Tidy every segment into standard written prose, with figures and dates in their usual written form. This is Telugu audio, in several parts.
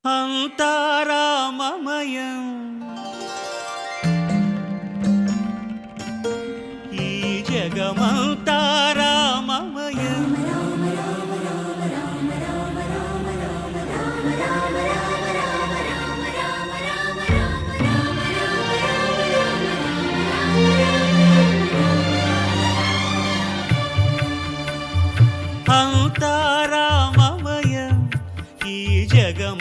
అంతారామమయం ఈ జగమంతారామమయం అంతారామమయం ఈ జగమంతారామమయం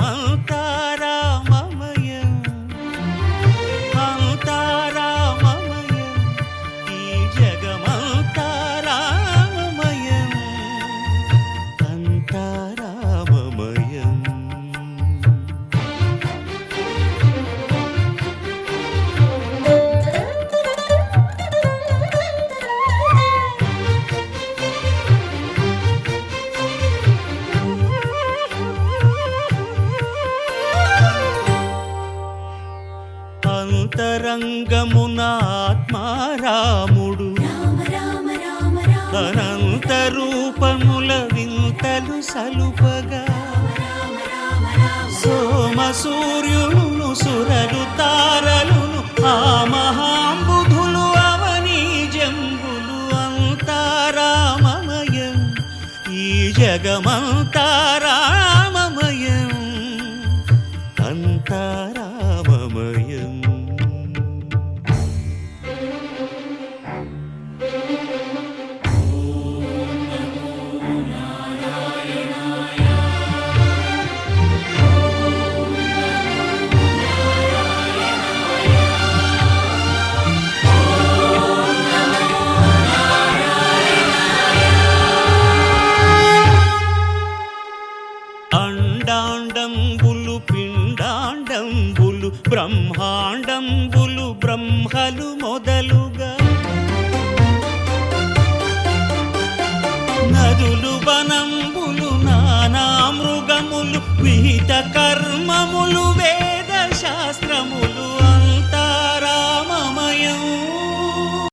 అంతారామమయం ఈ జగమంతారామమయం అంతారామమయం అంతరంగమున ఆత్మారాముడు అనంత రూపముల వింతలు సలుపగా సోమ సూర్యులను సురలు తారలును ఆ మహాంబుధులు అవనీ జంబులు అంతారామమయం ఈ జగమంతారామమయం అంతారామమయం అండాండంబులు పిండాండంబులు బ్రహ్మాండంబులు బ్రహ్మలు మొదలుగా నదులు వనంబులు నానా మృగములు విహిత కర్మములు